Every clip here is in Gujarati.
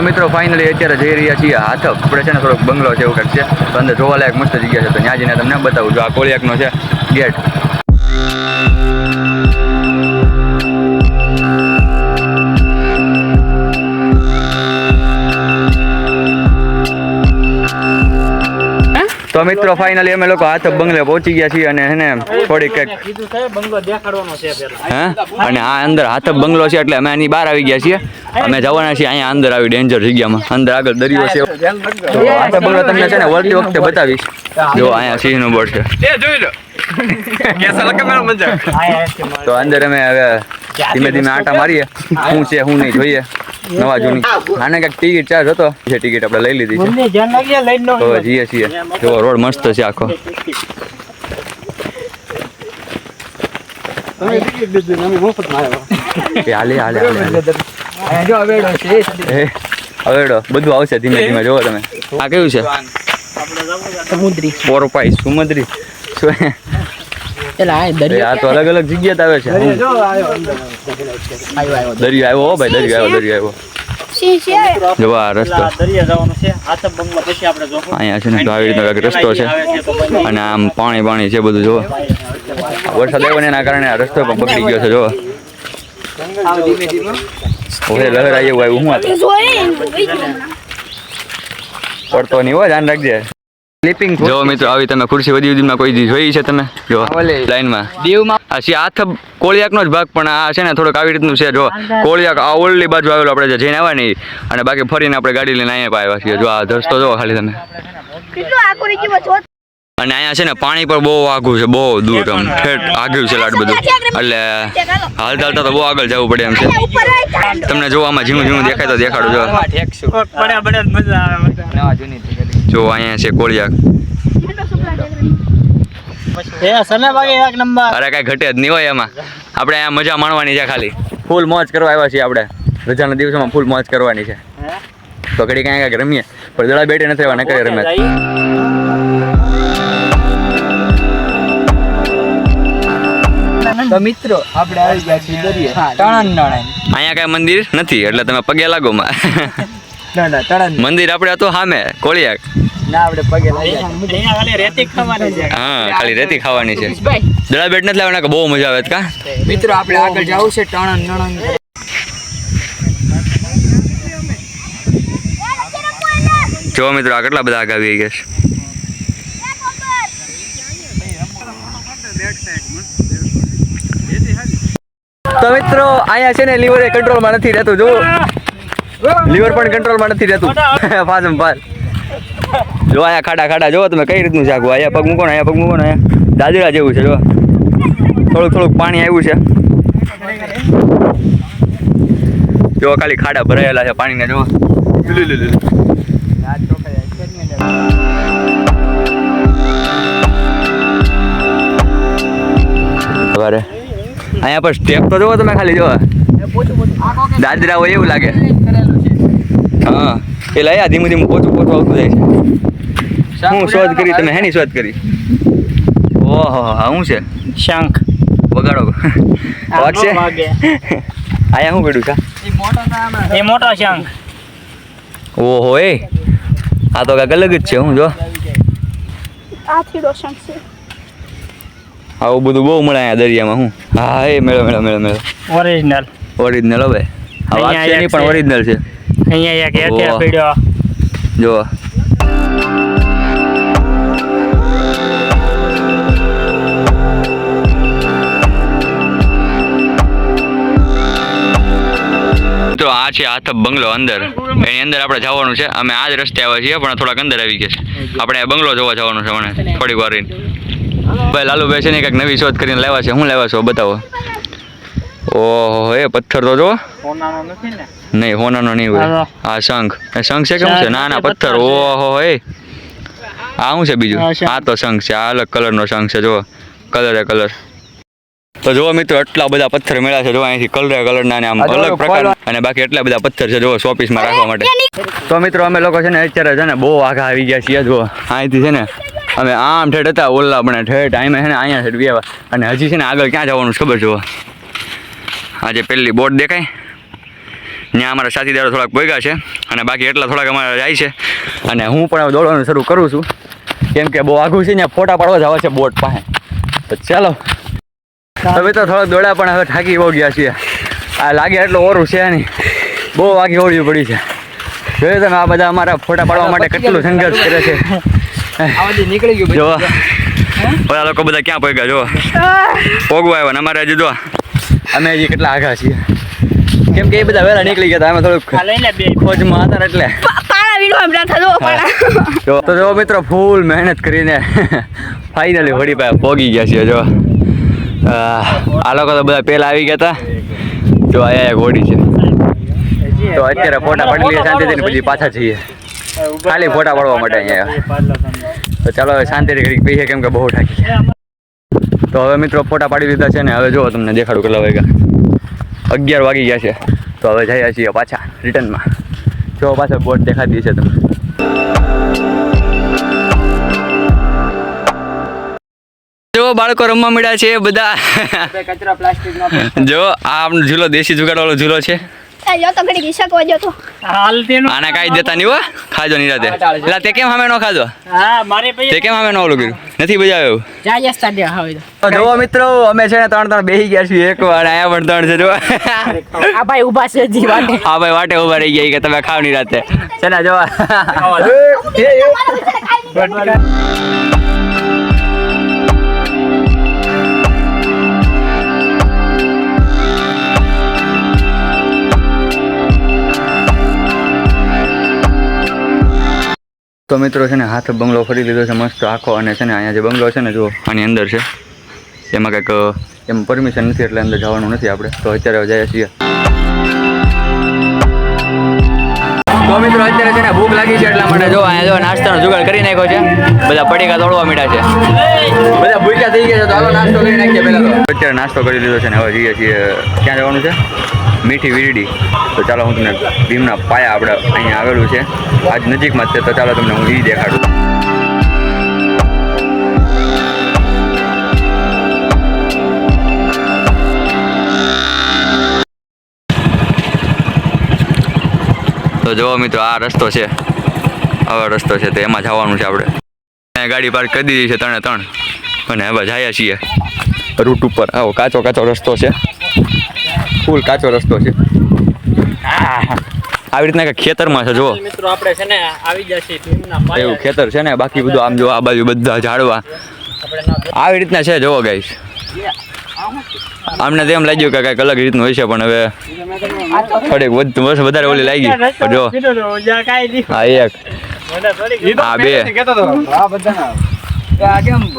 મિત્રો ફાઇનલી અત્યારે જઈ રહ્યા છીએ હાથપ. આપણે છે ને થોડોક બંગલો છે એવું કંઈક છે, તો અંદર જોવાલાયક મસ્ત જગ્યા છે, તો ત્યાં જઈને તમને બતાવું. જો આ કોળિયાકનો છે ગેટ. તો મિત્રો ફાઇનલી અમે લોકો હાથપ બંગલે પહોંચી ગયા છીએ અને એને થોડીક અને આ અંદર હાથપ બંગલો છે એટલે અમે આની બહાર આવી ગયા છીએ. અમે જવાના છીએ અહીંયા અંદર આવી ડેન્જર જગ્યામાં. અંદર આગળ દરિયો છે, તો હાથપ બંગલો તમને છે ને વળતી વખતે બતાવીશ. જો અહીંયા સિંહનું બોર્ડ છે, તો અંદર અમે હવે ધીમે ધીમે આટા મારીએ, શું છે શું નહીં જોઈએ. નવા જૂની આને કંઈક ટિકિટ ચાર્જ હતો, જે ટિકિટ આપણે લઈ લીધી છે, તો જઈએ છીએ. જો રોડ મસ્ત છે આખો. હવેડો બધું આવશે ધીમે ધીમે. જોવો તમે આ કયું છે? સમુદ્રી પોરપાઈ સમુદ્રી. આ તો અલગ અલગ જગ્યા આવે છે. દરિયો આવ્યો ભાઈ, દરિયો આવ્યો. જો આ રસ્તો અહીંયા છે ને, તો આવી રીતનો એક રસ્તો છે અને આમ પાણી છે બધું. જો વરસાદ આવ્યો ને એના કારણે આ રસ્તો પણ બગડી ગયો છે. જો લહેર આવી એવું આવ્યું. શું પડતો નહીં હોય, ધ્યાન રાખજે. જો મિત્રો આવી તમે ખુરશી વધી કોઈ જોઈ છે તમે? જો લાઈનમાં આ છે હાથપ કોળિયાકનો જ ભાગ, પણ આ છે ને થોડુંક આવી રીતનું છે. જો કોળિયાક આ ઓલ્ડની બાજુ આવેલો, આપણે જઈને આવ્યા નહીં, અને બાકી ફરીને આપણે ગાડી લઈને અહીંયા આવ્યા છીએ. જો આ રસ્તો જો ખાલી તમે. અને અહીંયા છે ને પાણી પણ બહુ આઘું છે, બહુ દૂર ઠેઠ આઘું છે લાટ બધું, એટલે હાલતા તો બહુ આગળ જવું પડે એમ છે. તમને જો આમાં ઝીણું દેખાય તો દેખાડું. જો અહીંયા છે કોળિયાક. અરે કઈ ઘટે જ નહીં હોય એમાં. આપણે અહીંયા મજા માણવાની છે, ખાલી ફૂલ મોજ કરવા આવ્યા છીએ. આપણે રજાના દિવસોમાં ફૂલ મોજ કરવાની છે, તો ઘડી કાંઈ રમીએ, પણ દડા બેઠે નથી રહેવા, નકરે રમે. તો મિત્રો આપણે આવી ગયા છીએ દરિયે ટણન. અહીંયા કઈ મંદિર નથી એટલે તમે પગે લાગો માં. મંદિર આપણે હતું સામે કોળિયાક. ના આપણે પગે લાગ્યા. હા ખાલી રેતી ખાવાની છે. દડા બેટ નથી લાવવાના, બહુ મજા આવે કા મિત્રો. આપણે આગળ જવું છે ટણન. જો મિત્રો આ કેટલા બધા આગળ આવી ગયા છે. તો મિત્રો અહીંયા છે ને લીવર એ કંટ્રોલમાં નથી રહેતું. જો લીવર પણ કંટ્રોલમાં નથી રહેતું. ફાસમ ફાસ. જો અહીંયા ખાડા જો તમે કઈ રીતનું છે આખું. અહીંયા પગ મૂકો ને, અહીંયા પગ મૂકો ને, અહીંયા દાદરા જેવું છે. જો થોડુંક પાણી આવ્યું છે. જો ખાલી ખાડા ભરાયેલા છે પાણીને. જો સવારે અહીંયા પર સ્ટેપ તો જોવો તમે, ખાલી જોવો દાદરા હોય એવું લાગે. હા પેલા અહીંયા ધીમું પોચું આવતું જાય છે. હું શોધ કરી, તમે હેની શોધ કરી? ઓહો હા શું છે? શંખ વગાડો વાગશે. અહીંયા શું પડ્યું છે? એ મોટો શંખ. ઓહો એ આ તો કાંઈક અલગ જ છે. હું જો આવું બધું બહુ મળે અહીંયા દરિયામાં. હું હા એ મેળો ઓરિજિનલ હવે આ વાત છે નહીં, પણ ઓરિજિનલ છે. અહીંયા એક હેઠે પડ્યો. જો તો આ છે હાથપ બંગલો અંદર. એની અંદર આપણે જવાનું છે. અમે આ જ રસ્તે આવ્યા છીએ, પણ થોડાક અંદર આવી ગયા છે. આપણે બંગલો જોવા જવાનું છે મને થોડીક વાર. ભાઈ લાલુભાઈ છે ને કંઈક નવી શોધ કરીને લેવા છે. શું લેવા છો બતાવો? ઓહો એ પથ્થર તો જો નહીં, હોનાનો નહીં હોય. આ શંખ છે કે શું છે? ના પથ્થર. ઓહો એ આ શું છે બીજું? આ તો શંખ છે. આ અલગ કલરનો શંખ છે. જો કલર. તો જો મિત્રો એટલા બધા પથ્થર મળ્યા છે. જો અહીંથી કલરના આમ અલગ પ્રકાર, અને બાકી એટલા બધા પથ્થર છે. જો શોપીસમાં રાખવા માટે. તો મિત્રો અમે લોકો છે ને અત્યારે છે ને બહુ આગા આવી ગયા છીએ. જો અહીંથી છે ને અમે આમ ઠેઠ હતા, ઓલા પણ ઠેઠ અહીંયા છે ને, અહીંયા ઠેઠ બી આવ્યા. અને હજી છે ને આગળ ક્યાં જવાનું ખબર? જો આજે પેલી બોટ દેખાય ત્યાં અમારા સાથીદારો થોડાક ભેગા છે અને બાકી એટલા થોડાક અમારા જાય છે અને હું પણ હવે દોડવાનું શરૂ કરું છું કેમ કે બહુ આઘું છે ત્યાં ફોટા પાડવા જ આવે છે બોટ પાસે. તો ચાલો હવે તો થોડાક દોડ્યા પણ હવે થાકી બહુ ગયા છીએ. આ લાગે એટલું ઓરું છે નહીં, બહુ વાગી ઓળવી પડી છે. જોયું તમે આ બધા અમારા ફોટા પાડવા માટે કેટલું સંઘર્ષ કરે છે. નીકળી ગયું જો બધા લોકો બધા ક્યાં પગ્યા જો પોગવા આવ્યા ને અમારે હજી જો અમે હજી કેટલા આઘા છીએ કેમ કે એ બધા વહેલા નીકળી ગયા હતા. અમે થોડુંક લઈને બે ખોજમાં હતા એટલે તો જો મિત્રો ફૂલ મહેનત કરીને ફાઇનલી હોડી પાસે પોગી ગયા છીએ. જો આ લોકો તો બધા પહેલા આવી ગયા હતા. જો અહીંયા એક હોડી છે તો અત્યારે ફોટા પાડી લઈએ શાંતિથી પછી પાછા જઈએ ખાલી ફોટા પાડવા માટે અહીંયા. તો ચાલો હવે શાંતિથી ઘડીક પીએ કેમ કે બહુ થાકી ગયા. તો હવે મિત્રો ફોટા પાડી લીધા છે ને હવે જો તમને દેખાડું કેટલા વાગ્યા 11 વાગી ગયા છે. તો હવે જઈએ છીએ પાછા રિટર્નમાં. જો પાછા બોટ દેખાતી છે તમને. જો બાળકો રમવા મળ્યા છે બધા. કચરા પ્લાસ્ટિક જો આ આપણો ઝૂલો દેશી જુગાડ વાળો ઝૂલો છે. આને કાંઈ દેતા નહીં હો, ખાજો નિરાતે. એટલે તે કેમ સામે ન ખાજો? તે કેમ સામે ન ઓલું કર્યું? નથી મજા આવ્યું. જો મિત્રો અમે છે ને 3 બેસી ગયા છીએ એક વાર. અહીંયા પણ 3 છે જો. આ ભાઈ ઊભા છે જી વાટે. હા ભાઈ વાટે ઉભા રહી ગયા કે તમે ખાવ નિરાતે છે ને. જો તો મિત્રો છે ને હાથ બંગલો ફરી લીધો છે મસ્ત આખો. અને છે ને અહીંયા જે બંગલો છે ને જો આની અંદર છે એમાં કંઈક એમ પરમિશન નથી એટલે અંદર જવાનું નથી આપણે. તો અત્યારે જઈએ છીએ. તો મિત્રો અત્યારે છે ને ભૂખ લાગી છે એટલા માટે જો અહીંયા જો નાસ્તાનો જુગાડ કરી નાખ્યો છે. બધા પડીકા તોડવા માંડ્યા છે, બધા ભૂખ્યા થઈ ગયા છે. તો હાલો નાસ્તો કરી નાખીએ પહેલા. તો અત્યારે નાસ્તો કરી લીધો છે ને હવે જઈએ છીએ. ક્યાં જવાનું છે? મીઠી વીરડી. તો ચાલો હું તમને ભીમના પાયા આપણે અહીંયા આવેલું છે આજ નજીકમાં જ છે. તો ચાલો તમને હું એ દેખાડું. તો જુઓ મિત્રો આ રસ્તો છે, આવો રસ્તો છે. તો એમાં જવાનું છે આપણે. અહીંયા ગાડી પાર્ક કરી દીધી છે 3 અને હવે જઈએ છીએ રૂટ ઉપર. આવો કાચો રસ્તો છે, ફૂલ કાચો રસ્તો છે. આવી રીતના કે ખેતરમાં છે જુઓ મિત્રો આપણે છે ને આવી જશે ભીમના પાયા. એવું ખેતર છે ને બાકી બધું આમ જો આ બાજુ બધા ઝાડવા આવી રીતના છે. જુઓ ગાઈસ આમને તેમ લાગ્યું કે કંઈક અલગ રીતનું હોય છે પણ હવે થોડીક વધારે ઓલી લાગી. જો આ એક આ 2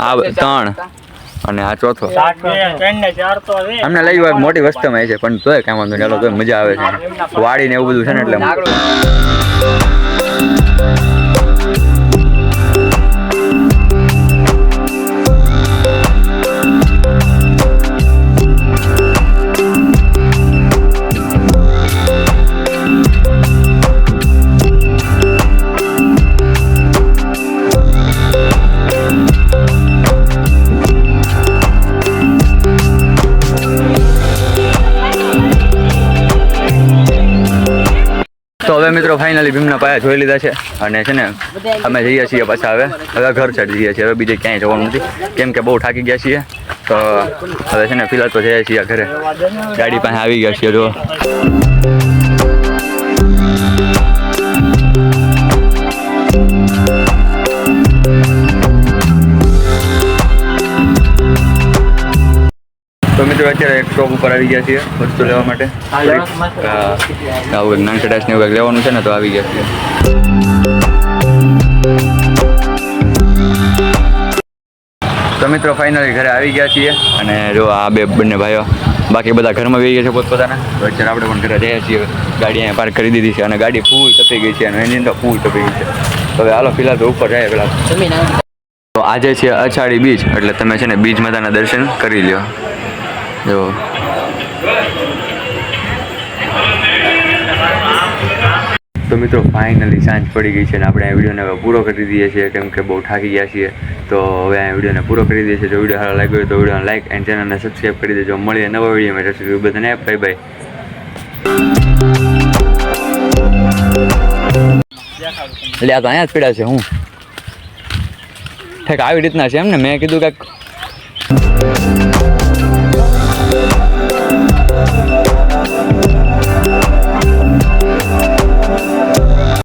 આ 3 અને આ 4થો. અમને લાગ્યું મોટી વસ્તુમાં છે પણ તોય કામ વાંધો નહીં. તો મજા આવે છે વાડી ને એવું બધું છે ને એટલે. તો હવે મિત્રો ફાઇનલી ભીમના પાયા જોઈ લીધા છે અને છે ને અમે જઈએ છીએ પાછા હવે ઘર સાઈડ જઈએ છીએ. હવે બીજે ક્યાંય જવાનું નથી કેમ કે બહુ થાકી ગયા છીએ. તો હવે છે ને ફિલહાલ તો જઈએ છીએ ઘરે. ગાડી પાસે આવી ગયા છીએ જો. તો મિત્રો અત્યારે એક શોપ ઉપર આવી ગયા છીએ વસ્તુ લેવા માટે. આવું નાન કડાશ ને એવું કંઈક લેવાનું છે ને તો આવી ગયા છીએ. તો મિત્રો ફાઇનલી ઘરે આવી ગયા છીએ અને જો આ બંને ભાઈઓ બાકી બધા ઘરમાં બેસી ગયા છે પોતપોતાના. તો અત્યારે આપણે પણ ઘરે જઈએ છીએ. ગાડી અહીંયા પાર્ક કરી દીધી છે અને ગાડી ફૂલ તપી ગઈ છે અને એની અંદર ફૂલ તપી ગઈ છે. તો હવે હાલો ફિલહાલ તો ઉપર જાય પેલા. તો આજે છે અષાઢી બીજ એટલે તમે છે ને બીજ માતાના દર્શન કરી લ્યો. જો તો મિત્રો ફાઇનલી સાંજ પડી ગઈ છે અને આપણે આ વિડીયોને હવે પૂરો કરી દઈએ છીએ કેમ કે બહુ થાકી ગયા છીએ. તો હવે આ વિડીયોને પૂરો કરી દઈએ છીએ. જો વિડીયો સારો લાગ્યો હોય તો વિડીયોને લાઈક એન્ડ ચેનલને સબસ્ક્રાઈબ કરી દેજો. મળીએ નવા વિડીયોમાં. બધાને બાય બાય. એટલે આ તો અહીંયા જ પીડા છે હું ઠેક આવી રીતના છે એમ ને મેં કીધું કાંઈક